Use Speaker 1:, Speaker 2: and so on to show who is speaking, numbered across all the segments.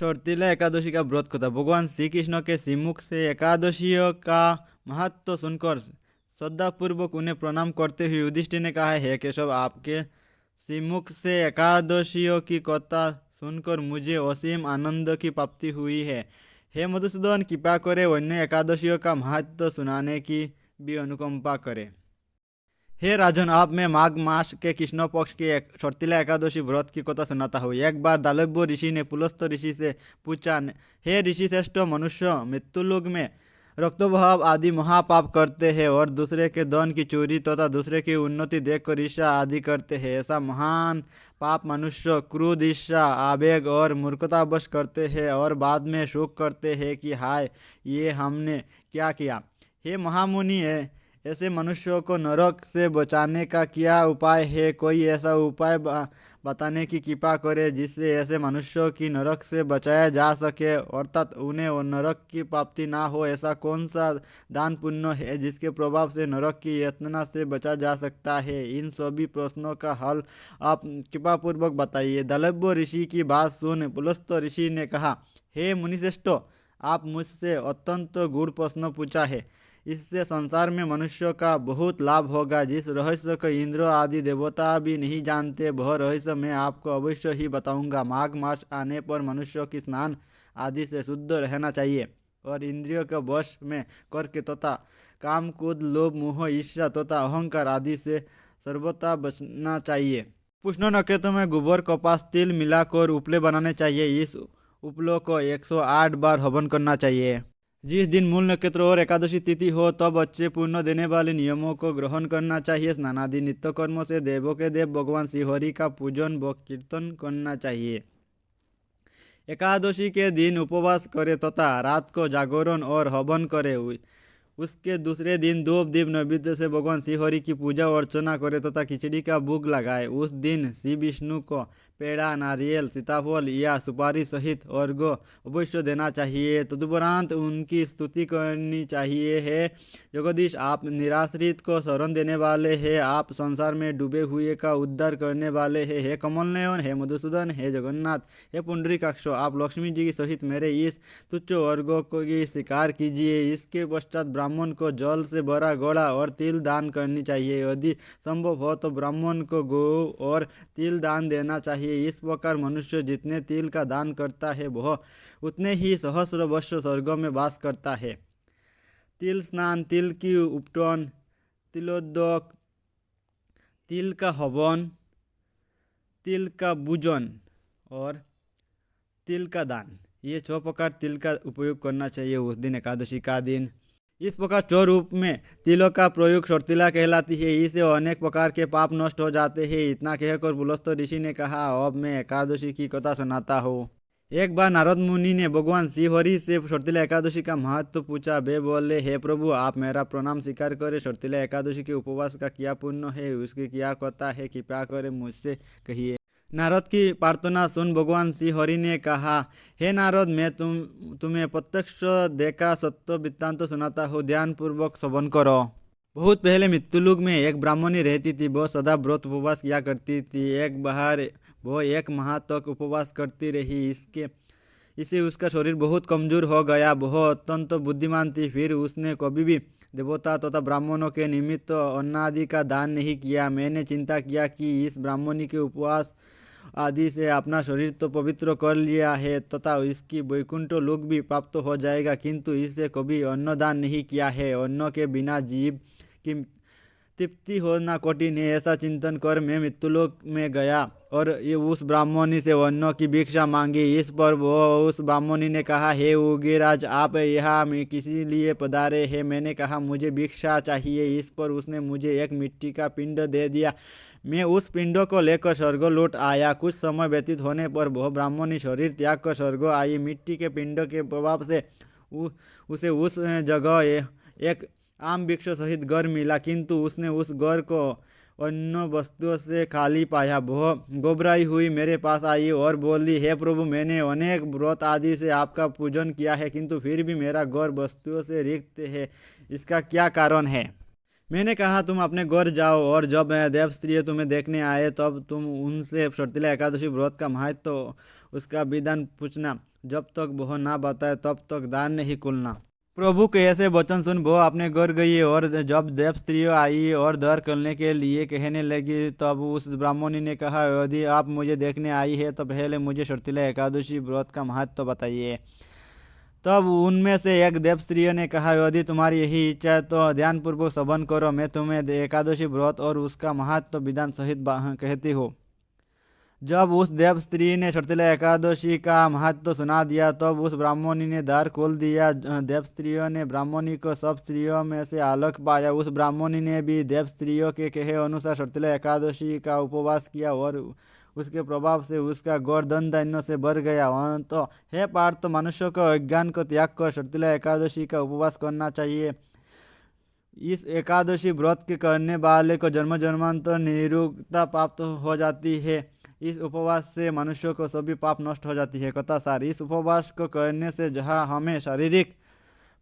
Speaker 1: शर्तिला एकादशी का व्रत कथा। भगवान श्री कृष्ण के श्रीमुख से एकादशियों का महत्व सुनकर श्रद्धापूर्वक उन्हें प्रणाम करते हुए युधिष्ठिर ने कहा, है केशव, आपके श्रीमुख से एकादशियों की कथा सुनकर मुझे असीम आनंद की प्राप्ति हुई है। हे मधुसूदन, कृपा करे अन्य एकादशियों का महत्व सुनाने की भी अनुकंपा करे। हे राजन, आप मैं माघ मास के कृष्ण पक्ष की शर्तिला एकादशी व्रत की कथा सुनाता हूँ। एक बार दालव्य ऋषि ने पुलस्त ऋषि से पूछा, हे ऋषि श्रेष्ठ, मनुष्य मृत्युलोक में रक्तभाव आदि महापाप करते हैं और दूसरे के धन की चोरी तथा दूसरे की उन्नति देखकर ईर्ष्या आदि करते हैं। ऐसा महान पाप मनुष्य क्रोध, ईर्ष्या, आवेग और मूर्खतावश करते हैं और बाद में शोक करते हैं कि हाय, ये हमने क्या किया। हे महामुनि, है ऐसे मनुष्यों को नरक से बचाने का क्या उपाय है? कोई ऐसा उपाय बताने की कृपा करे जिससे ऐसे मनुष्यों की नरक से बचाया जा सके, अर्थात उन्हें नरक की प्राप्ति ना हो। ऐसा कौन सा दान पुण्य है जिसके प्रभाव से नरक की यातना से बचा जा सकता है? इन सभी प्रश्नों का हल आप कृपापूर्वक बताइए। दालव्य ऋषि की बात सुन पुलस्त ऋषि ने कहा, हे मुनिश्रेष्ठ, आप मुझसे अत्यंत गूढ़ प्रश्न पूछा है। इससे संसार में मनुष्यों का बहुत लाभ होगा। जिस रहस्य को इंद्र आदि देवता भी नहीं जानते, वह रहस्य मैं आपको अवश्य ही बताऊंगा। माघ मास आने पर मनुष्यों की स्नान आदि से शुद्ध रहना चाहिए और इंद्रियों के वश में करके तथा काम, क्रोध, लोभ, मोह, ईर्ष्या तथा अहंकार आदि से सर्वथा बचना चाहिए। पुष्ण नक्षत्र में गोबर, कपास, तिल मिलाकर उपले बनाने चाहिए। इस उपलों को 108 बार हवन करना चाहिए। जिस दिन मूल नक्षत्र और एकादशी तिथि हो तब अच्छे पुण्य देने वाले नियमों को ग्रहण करना चाहिए। स्नानादि नित्य कर्मों से देवों के देव भगवान श्रीहरि का पूजन व कीर्तन करना चाहिए। एकादशी के दिन उपवास करे तथा रात को जागरण और हवन करे। उसके दूसरे दिन धूप दीप नैवेद्य से भगवान श्रीहरि की पूजा अर्चना करे तथा खिचड़ी का भोग लगाए। उस दिन श्री विष्णु को पेड़ा, नारियल, सीताफल या सुपारी सहित अर्घ्य अवश्य देना चाहिए। तदुपरांत उनकी स्तुति करनी चाहिए। है जगदीश, आप निराश्रित को शरण देने वाले हैं, आप संसार में डूबे हुए का उद्धार करने वाले हैं। हे कमल नयन, हे मधुसूदन, हे जगन्नाथ, हे पुंडरीकाक्ष, आप लक्ष्मी जी की सहित मेरे इस तुच्छ अर्घ्य को स्वीकार कीजिए। इसके पश्चात ब्राह्मण को जल से भरा घड़ा और तिल दान करनी चाहिए। यदि संभव हो तो ब्राह्मण को गौ और तिल दान देना चाहिए। इस प्रकार मनुष्य जितने तिल का दान करता है वह उतने ही सहस्र वर्ष स्वर्ग में वास करता है। तिल स्नान, तिल की उपटन, तिलोदक, तिल का हवन, तिल का भूजन और तिल का दान, ये 6 प्रकार तिल का उपयोग करना चाहिए उस दिन, एकादशी का दिन। इस प्रकार 4 रूप में तिलों का प्रयोग शर्तिला कहलाती है। इससे अनेक प्रकार के पाप नष्ट हो जाते हैं। इतना कहकर पुलस्त ऋषि ने कहा, अब मैं एकादशी की कथा सुनाता हूँ। एक बार नारद मुनि ने भगवान श्रीहरि से शर्तिला एकादशी का महत्व पूछा। वे बोले, हे प्रभु, आप मेरा प्रणाम स्वीकार करें। शर्तिला एकादशी के उपवास का क्या पुण्य है, उसकी क्या कथा है, कृपया करें मुझसे कहिए। नारद की प्रार्थना सुन भगवान श्रीहरि ने कहा, हे नारद, मैं तुम्हें प्रत्यक्ष देखा सत्य वृत्तांत सुनाता हूँ, ध्यान पूर्वक श्रवण करो। बहुत पहले मृत्युलोक में एक ब्राह्मणी रहती थी। वह सदा व्रत उपवास किया करती थी। एक बार वह 1 माह तक उपवास करती रही। इससे उसका शरीर बहुत कमजोर हो गया। वह अत्यंत बुद्धिमान थी। फिर उसने कभी भी देवता तथा ब्राह्मणों के निमित्त अन्न आदि का दान नहीं किया। मैंने चिंता किया कि इस ब्राह्मणी के उपवास आदि से अपना शरीर तो पवित्र कर लिया है तथा इसकी वैकुंठ लोक भी प्राप्त हो जाएगा, किंतु इससे कभी अन्नदान नहीं किया है। अन्न के बिना जीव की तृप्ति होना कठिन है। ऐसा चिंतन कर मैं मृत्युलोक में गया और ये उस ब्राह्मणी से अन्न की भिक्षा मांगी। इस पर वो उस ब्राह्मणी ने कहा, हे उगिराज, आप यहाँ में किसी लिए पधारे हैं? मैंने कहा, मुझे भिक्षा चाहिए। इस पर उसने मुझे एक मिट्टी का पिंड दे दिया। मैं उस पिंड को लेकर स्वर्ग लौट आया। कुछ समय व्यतीत होने पर वह ब्राह्मणी शरीर त्याग कर स्वर्ग आई। मिट्टी के पिंड के प्रभाव से उसे उस जगह एक आम वृक्ष सहित घर मिला, किंतु उसने उस घर को अन्य वस्तुओं से खाली पाया। वह घबराई हुई मेरे पास आई और बोली, हे प्रभु, मैंने अनेक व्रत आदि से आपका पूजन किया है, किंतु फिर भी मेरा घर वस्तुओं से रिक्त है। इसका क्या कारण है? मैंने कहा तुम अपने घर जाओ, और जब देव स्त्री तुम्हें देखने आए तब तुम उनसे शर्तिला एकादशी व्रत का महत्व तो उसका विधान पूछना। जब तक वह ना बताए तब तक दान नहीं खोलना। प्रभु के ऐसे वचन सुन वो अपने घर गई, और जब देव स्त्री आई और द्वार खोलने के लिए कहने लगी, तब उस ब्राह्मणी ने कहा, यदि आप मुझे देखने आई है तो पहले मुझे शर्तिला एकादशी व्रत का महत्व बताइए। तब उनमें से एक देव स्त्रियों ने कहा, यदि तुम्हारी यही इच्छा है तो ध्यानपूर्वक श्रवण करो, मैं तुम्हें एकादशी व्रत और उसका महत्व विधान सहित कहती हूँ। जब उस देव स्त्री ने शर्तिला एकादशी का महत्व सुना दिया तब उस ब्राह्मणी ने द्वार खोल दिया। देव स्त्रियों ने ब्राह्मणी को सब स्त्रियों में से अलग पाया। उस ब्राह्मणी ने भी देव स्त्रियों के कहे अनुसार शर्तिला एकादशी का उपवास किया, और उसके प्रभाव से उसका गौर धन धान्यों से भर गया। तो हे पार्थ, तो मनुष्य को अज्ञान को त्याग कर शर्तिला एकादशी का उपवास करना चाहिए। इस एकादशी व्रत के करने वाले को जन्म जन्मांतर निरुक्ता प्राप्त हो जाती है। इस उपवास से मनुष्य को सभी पाप नष्ट हो जाती है। कथा सार, इस उपवास को करने से जहाँ हमें शारीरिक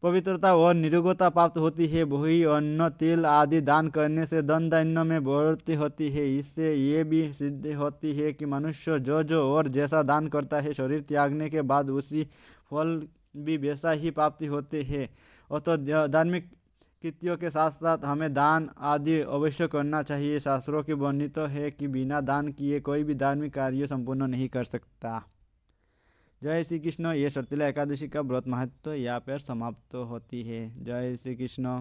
Speaker 1: पवित्रता और निरोगता प्राप्त होती है, वही अन्न तिल आदि दान करने से धन धान्य में बढ़ोतरी होती है। इससे ये भी सिद्ध होती है कि मनुष्य जो जो और जैसा दान करता है, शरीर त्यागने के बाद उसी फल भी वैसा ही प्राप्ति होते हैं। और तो धार्मिक कृत्यों के साथ साथ हमें दान आदि अवश्य करना चाहिए। शास्त्रों की वर्णित है कि बिना दान किए कोई भी धार्मिक कार्य संपूर्ण नहीं कर सकता। जय श्री कृष्ण। ये शर्तिला एकादशी का व्रत महत्व यहाँ पर समाप्त होती है। जय श्री कृष्ण।